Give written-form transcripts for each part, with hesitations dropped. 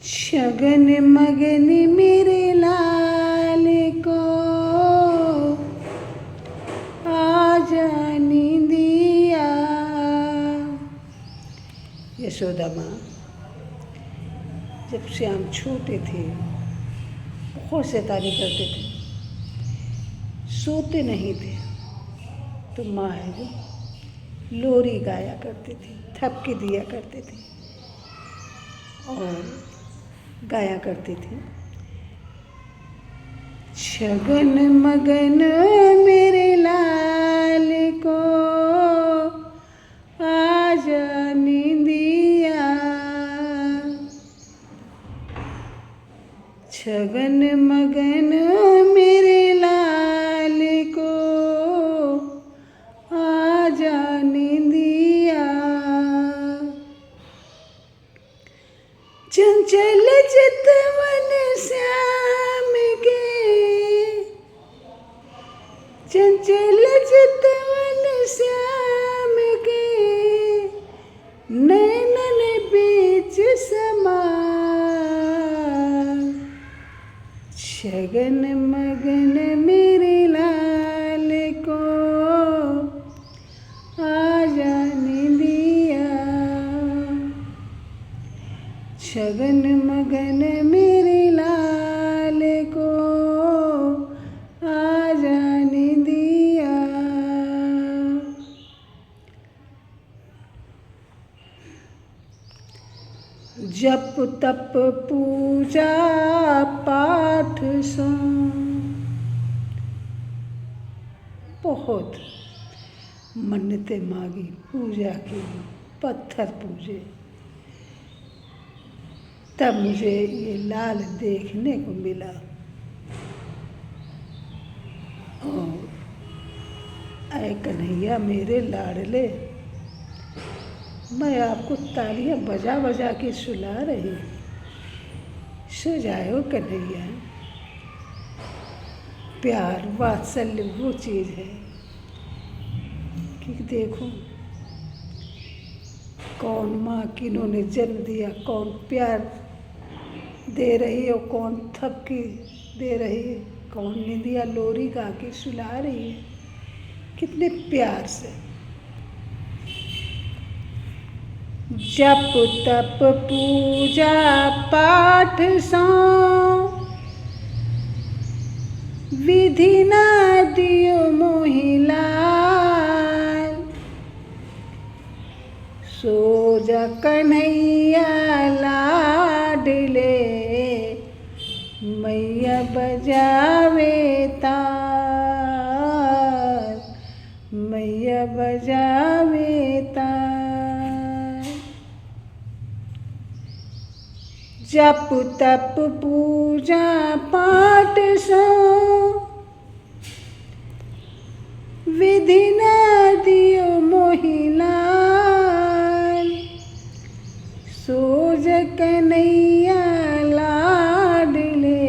शगन मगन मेरे लाल को आजा नींदिया। यशोदा माँ, जब श्याम छोटे थे बहुत शैतानी करते थे, सोते नहीं थे, तो माँ है जो लोरी गाया करते थे, थपकी दिया करते थे और गाया करते थे, शगन मगन मेरे लाल को आजा नींदिया। शगन मगन मेरे लाल को आजा नींदिया। चंचल चितवन श्याम के, चंचल चितवन श्याम के, नैनन बीच समा। शगन मगन मेरे लाल को आजा नींदिया। शगन मगन मेरे लाल को आजा नींदिया। जप तप पूजा पाठ सो, बहुत मन्नतें मांगी, पूजा की, पत्थर पूजे, तब मुझे ये लाल देखने को मिला। और ऐ कन्हैया मेरे लाडले, मैं आपको तालियां बजा बजा के सुला रही, सो जाओ कन्हैया। प्यार वात्सल्य वो चीज़ है कि देखो कौन माँ किन्होंने जन्म दिया, कौन प्यार दे रही है और कौन थपकी दे रही है, कौन निंदिया लोरी गा के सुला रही है, कितने प्यार से। जप तप पूजा पाठ सो, विधि ना दियो मोहि लाल। सो जा कन्हैया लाडले, मैया बजावे ताल, मैया बजावे ताल। जप तप पूजा पाठ सो, विधि ना दियो मोहि लाल। सो जा कन्हैया लाडले,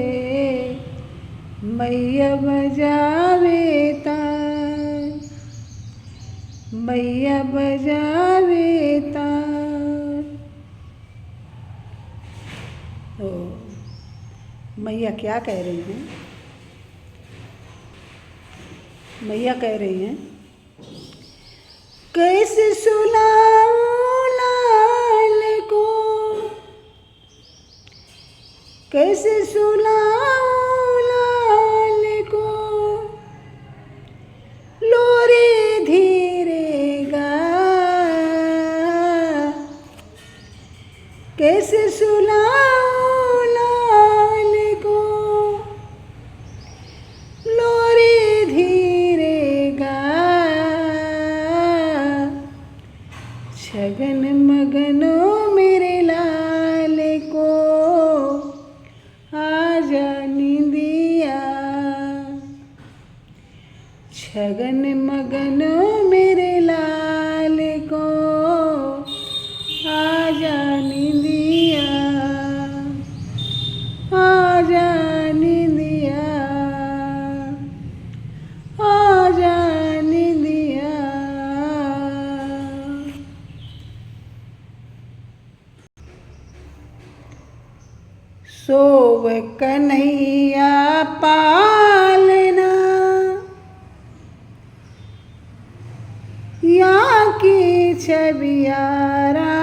मैया बजावे ताल, मैया बजावे ताल। ओ मैया क्या कह रही हैं? मैया कह रही हैं, कैसे सुलाऊं लाल को, कैसे सुलाऊं लाल को, लोरी धीरे गा। कैसे सुलाऊं लाल को, लोरी धीरे गा। शगन मगनो मेरे लाल को आजा नींदिया। शगन मगनो मेरे लाल को आजा नींदिया, आजा नींदिया, आजा नींदिया। सोव कन्हैया पालना, या की छबियारा,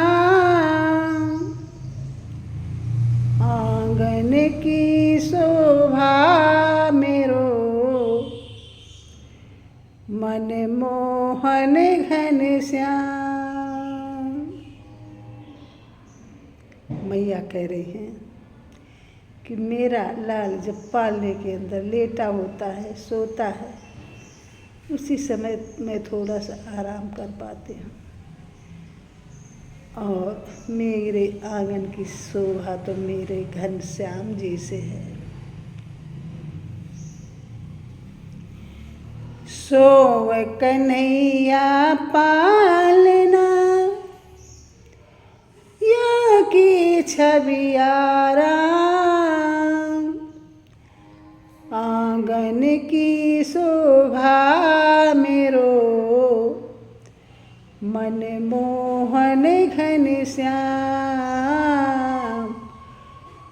आंगन की शोभा मेरो, मन मोहन घन श्याम। मैया कह रही हैं कि मेरा लाल जब पालने के अंदर लेटा होता है, सोता है, उसी समय मैं थोड़ा सा आराम कर पाती हूँ। और मेरे आंगन की शोभा तो मेरे घनश्याम जी से है। सोव कन्हैया पालना, या की छबियारा, आंगन की शोभा मेरो, मन मोहन घन श्याम,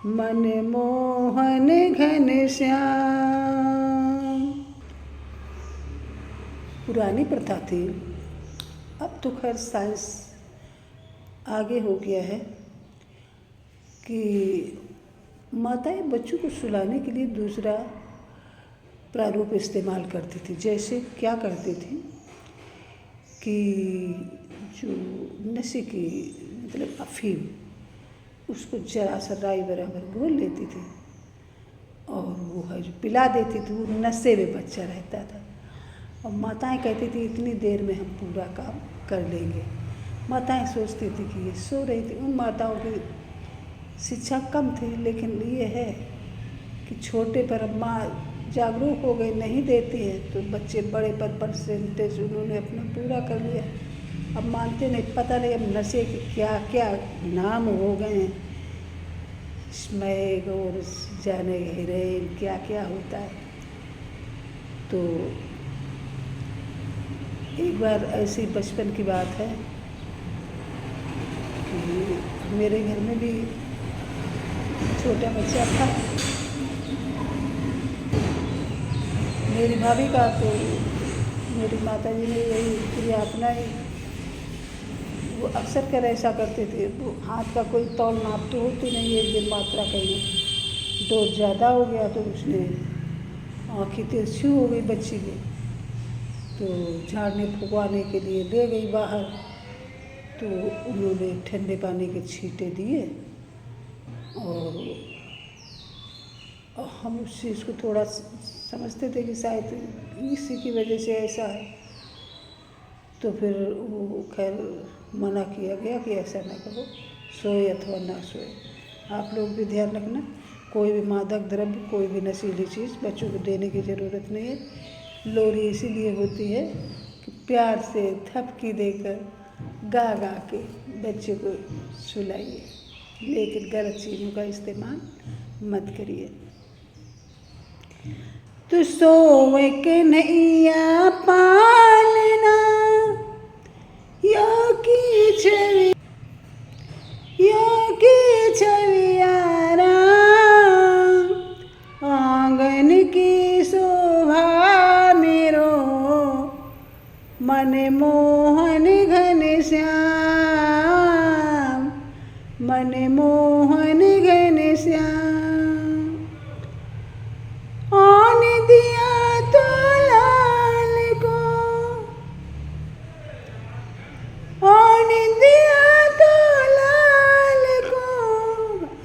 मन मोहन घन श्याम। पुरानी प्रथा थी, अब तो खैर साइंस आगे हो गया है कि माताएं बच्चों को सुलाने के लिए दूसरा प्रारूप इस्तेमाल करती थी। जैसे क्या करती थी कि जो नशे की मतलब अफीम, उसको जरा सा राई बराबर घोल लेती थी और वो है जो पिला देती थी, वो नशे में बच्चा रहता था। और माताएं कहती थी इतनी देर में हम पूरा काम कर लेंगे। माताएं सोचती थी कि ये सो रही थी। उन माताओं की शिक्षा कम थी, लेकिन ये है कि छोटे पर अब माँ जागरूक हो गई, नहीं देती है तो बच्चे बड़े पर परसेंटेज उन्होंने अपना पूरा कर लिया। अब मानते नहीं, पता नहीं अब नशे के क्या क्या नाम हो गए हैं, स्मैग और जाने हेरोइन क्या क्या होता है। तो एक बार ऐसी बचपन की बात है कि मेरे घर में भी छोटा बच्चा था, मेरी भाभी का। तो मेरी माता जी ने यही क्रिया अपनाई। वो अक्सर कर ऐसा करते थे। वो हाथ का कोई तौल नाप तो होती नहीं, एक दिन मात्रा कहीं डोज ज़्यादा हो गया तो उसने आँखें तिरछी हो गई बच्ची की। तो झाड़ने फुकवाने के लिए ले गई बाहर, तो उन्होंने ठंडे पानी के छींटे दिए और हम उस चीज़ को थोड़ा समझते थे कि शायद इसी की वजह से ऐसा है। तो फिर वो खैर मना किया गया कि ऐसा ना करो, सोए अथवा ना सोए। आप लोग भी ध्यान रखना, कोई भी मादक द्रव्य, कोई भी नशीली चीज़ बच्चों को देने की ज़रूरत नहीं है। लोरी इसीलिए होती है कि प्यार से थपकी देकर गा गा के बच्चे को सुलाइए, लेकिन गलत चीज़ों का इस्तेमाल मत करिए। तो सोव कन्हैया पालना, या की छबियारा, आंगन की शोभा मेरो, मन मोहन घन श्याम, मन मोहन घन श्याम। आन दिया तो लाल को, आन दिया तो लाल को,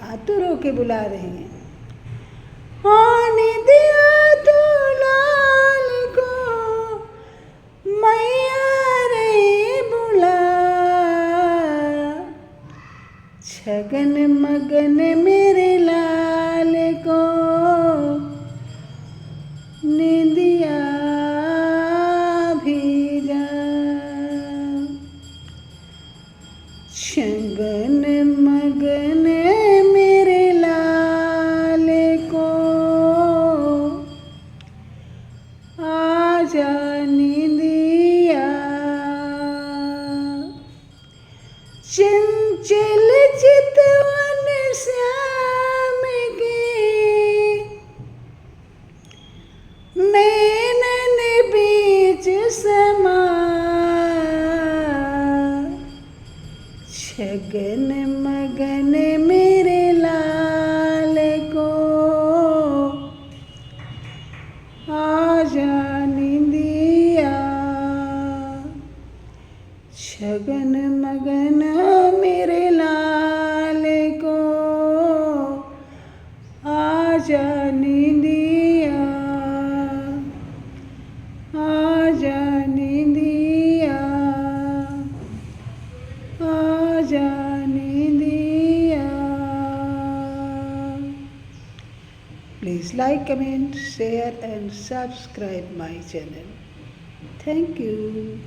हाथों रो के बुला रहे हैं। आन दिया तो लाल को, मैया रे बुला, छगन मगन मेरे लाल को, निंदिया भी जा। छगन मगन मेरे लाल को, आजा निंदिया। चंचल चितवन श्याम के, शगन मगन मेरे लाल को आजा निंदिया, शगन मगन मेरे लाल को आजा निंदिया, आजा निंदिया, आजा निंदिया। Please like, comment, share and subscribe my channel. Thank you.